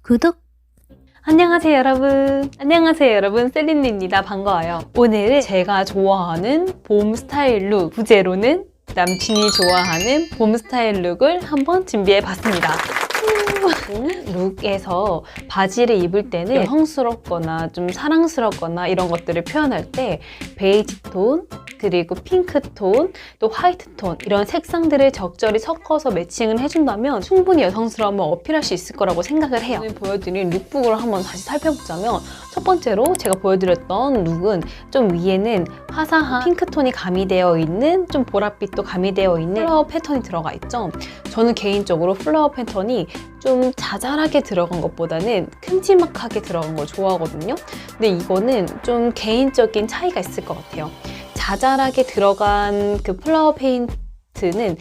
구독! 안녕하세요 여러분 셀린입니다. 반가워요. 오늘은 제가 좋아하는 봄 스타일 룩, 부제로는 남친이 좋아하는 봄 스타일 룩을 한번 준비해 봤습니다. 룩에서 바지를 입을 때는 여성스럽거나 좀 사랑스럽거나 이런 것들을 표현할 때 베이지 톤, 그리고 핑크 톤, 또 화이트 톤 이런 색상들을 적절히 섞어서 매칭을 해준다면 충분히 여성스러움을 어필할 수 있을 거라고 생각을 해요. 오늘 보여드린 룩북을 한번 다시 살펴보자면 첫 번째로 제가 보여드렸던 룩은 좀 위에는 화사한 핑크 톤이 가미되어 있는 좀 보랏빛도 가미되어 있는 플라워 패턴이 들어가 있죠. 저는 개인적으로 플라워 패턴이 좀 자잘하게 들어간 것보다는 큼지막하게 들어간 걸 좋아하거든요. 근데 이거는 좀 개인적인 차이가 있을 것 같아요. 자잘하게 들어간 그 플라워 페인트는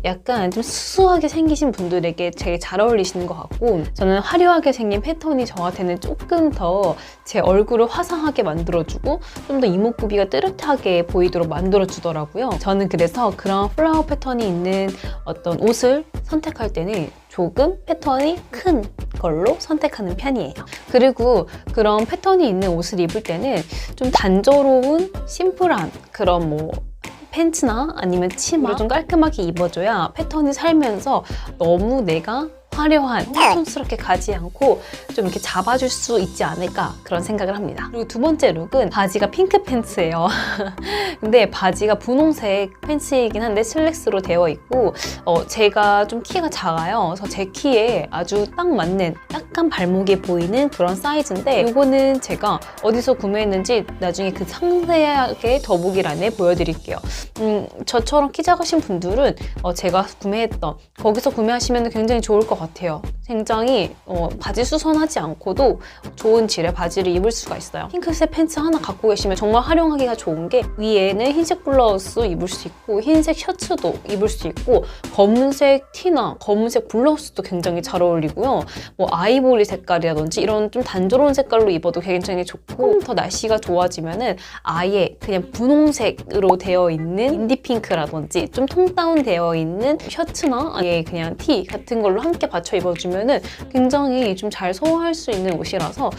약간 좀 수수하게 생기신 분들에게 되게 잘 어울리시는 것 같고, 저는 화려하게 생긴 패턴이 저한테는 조금 더 제 얼굴을 화사하게 만들어주고 좀 더 이목구비가 뜨뜻하게 보이도록 만들어주더라고요. 저는 그래서 그런 플라워 패턴이 있는 어떤 옷을 선택할 때는 조금 패턴이 큰 걸로 선택하는 편이에요. 그리고 그런 패턴이 있는 옷을 입을 때는 좀 단조로운 심플한 그런 팬츠나 아니면 치마를 좀 깔끔하게 입어줘야 패턴이 살면서 너무 내가 화려한 패션스럽게 가지 않고 좀 이렇게 잡아줄 수 있지 않을까 그런 생각을 합니다. 그리고 두 번째 룩은 바지가 핑크 팬츠예요. 근데 바지가 분홍색 팬츠이긴 한데 슬랙스로 되어 있고 제가 좀 키가 작아요. 그래서 제 키에 아주 딱 맞는 약간 발목에 보이는 그런 사이즈인데 이거는 제가 어디서 구매했는지 나중에 그 상세하게 더보기란에 보여드릴게요. 저처럼 키 작으신 분들은 제가 구매했던 거기서 구매하시면 굉장히 좋을 것 같아요. 굉장히 바지 수선하지 않고도 좋은 질의 바지를 입을 수가 있어요. 핑크색 팬츠 하나 갖고 계시면 정말 활용하기가 좋은 게 위에는 흰색 블라우스 입을 수 있고 흰색 셔츠도 입을 수 있고 검은색 티나 검은색 블라우스도 굉장히 잘 어울리고요. 아이보리 색깔이라든지 이런 좀 단조로운 색깔로 입어도 굉장히 좋고, 더 날씨가 좋아지면은 아예 그냥 분홍색으로 되어 있는 인디핑크라든지 좀 톤 다운 되어 있는 셔츠나 아예 그냥 티 같은 걸로 함께 받쳐 입어주면은 굉장히 좀 잘 소화할 수 있는 옷이라서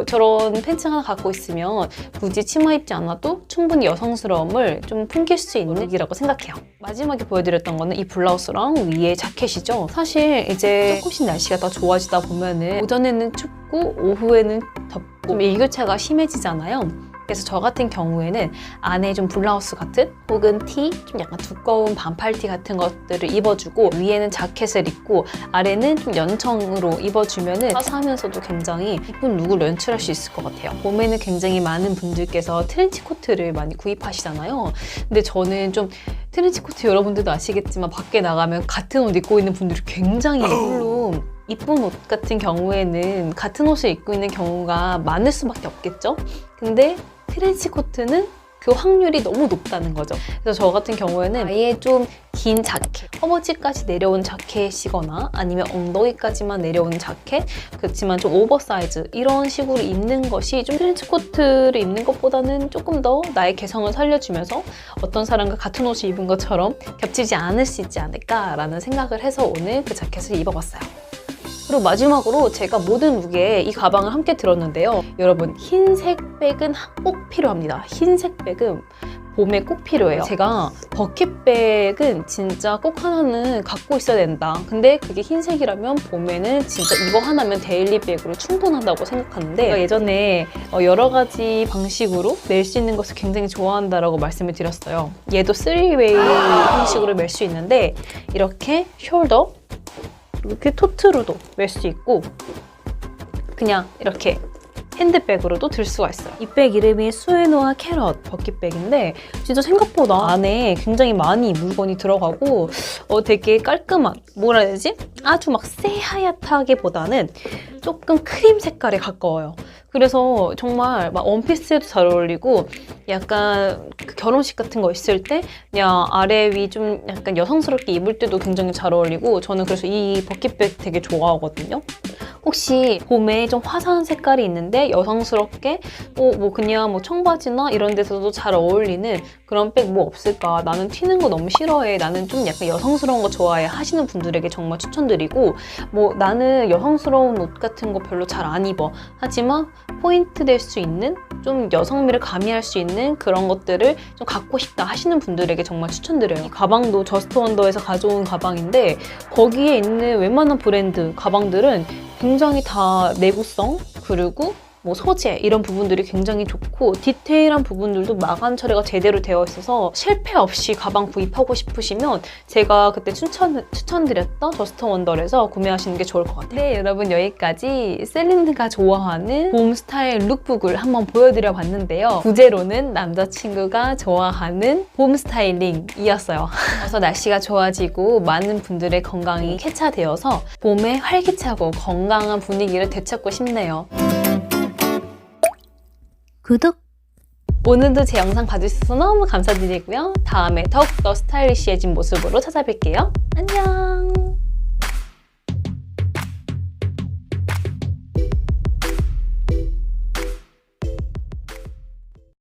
저런 팬츠 하나 갖고 있으면 굳이 치마 입지 않아도 충분히 여성스러움을 좀 풍길 수 있는 룩이라고 생각해요. 마지막에 보여드렸던 거는 이 블라우스랑 위에 자켓이죠. 사실 이제 조금씩 날씨가 더 좋아지다 보면은 오전에는 춥고 춥고 오후에는 덥고 좀 일교차가 심해지잖아요. 그래서 저 같은 경우에는 안에 좀 블라우스 같은 혹은 티, 좀 약간 두꺼운 반팔티 같은 것들을 입어주고 위에는 자켓을 입고 아래는 좀 연청으로 입어주면은 화사하면서도 굉장히 예쁜 룩을 연출할 수 있을 것 같아요. 봄에는 굉장히 많은 분들께서 트렌치 코트를 많이 구입하시잖아요. 근데 저는 좀 트렌치 코트 여러분들도 아시겠지만 밖에 나가면 같은 옷 입고 있는 분들이 굉장히 물론 이쁜 옷 같은 경우에는 같은 옷을 입고 있는 경우가 많을 수밖에 없겠죠? 근데 트렌치 코트는 그 확률이 너무 높다는 거죠. 그래서 저 같은 경우에는 아예 좀 긴 자켓, 허벅지까지 내려온 자켓이거나 아니면 엉덩이까지만 내려오는 자켓, 그렇지만 좀 오버사이즈 이런 식으로 입는 것이 좀 트렌치 코트를 입는 것보다는 조금 더 나의 개성을 살려주면서 어떤 사람과 같은 옷을 입은 것처럼 겹치지 않을 수 있지 않을까라는 생각을 해서 오늘 그 자켓을 입어봤어요. 그리고 마지막으로 제가 모든 룩에 이 가방을 함께 들었는데요. 여러분, 흰색 백은 꼭 필요합니다. 흰색 백은 봄에 꼭 필요해요. 제가 버킷백은 진짜 꼭 하나는 갖고 있어야 된다. 근데 그게 흰색이라면 봄에는 진짜 이거 하나면 데일리백으로 충분하다고 생각하는데 제가 예전에 여러 가지 방식으로 멜 수 있는 것을 굉장히 좋아한다라고 말씀을 드렸어요. 얘도 3웨이 형식으로 멜 수 있는데 이렇게 숄더, 이렇게 토트로도 멜 수 있고 그냥 이렇게 핸드백으로도 들 수가 있어요. 이 백 이름이 수에노아 캐럿 버킷백인데 진짜 생각보다 안에 굉장히 많이 물건이 들어가고 되게 깔끔한, 뭐라 해야 되지? 아주 막 새하얗다기보다는 조금 크림 색깔에 가까워요. 그래서 정말 막 원피스에도 잘 어울리고 약간 그 결혼식 같은 거 있을 때 그냥 아래 위 좀 약간 여성스럽게 입을 때도 굉장히 잘 어울리고 저는 그래서 이 버킷백 되게 좋아하거든요. 혹시 봄에 좀 화사한 색깔이 있는데 여성스럽게 뭐 그냥 뭐 청바지나 이런 데서도 잘 어울리는 그런 백 뭐 없을까? 나는 튀는 거 너무 싫어해. 나는 좀 약간 여성스러운 거 좋아해 하시는 분들에게 정말 추천드리고 뭐 나는 여성스러운 옷 같은 거 별로 잘 안 입어. 하지만 포인트 될 수 있는 좀 여성미를 가미할 수 있는 그런 것들을 좀 갖고 싶다 하시는 분들에게 정말 추천드려요. 이 가방도 저스트 원더에서 가져온 가방인데 거기에 있는 웬만한 브랜드 가방들은 굉장히 다 내구성 그리고 뭐 소재 이런 부분들이 굉장히 좋고 디테일한 부분들도 마감 처리가 제대로 되어 있어서 실패 없이 가방 구입하고 싶으시면 제가 그때 추천드렸던 저스트 원더에서 구매하시는 게 좋을 것 같아요. 네, 여러분 여기까지 셀린드가 좋아하는 봄 스타일 룩북을 한번 보여드려 봤는데요. 부제로는 남자친구가 좋아하는 봄 스타일링이었어요. 그래서 날씨가 좋아지고 많은 분들의 건강이 쾌차되어서 봄에 활기차고 건강한 분위기를 되찾고 싶네요. 구독! 오늘도 제 영상 봐주셔서 너무 감사드리고요. 다음에 더욱더 스타일리시해진 모습으로 찾아뵐게요. 안녕!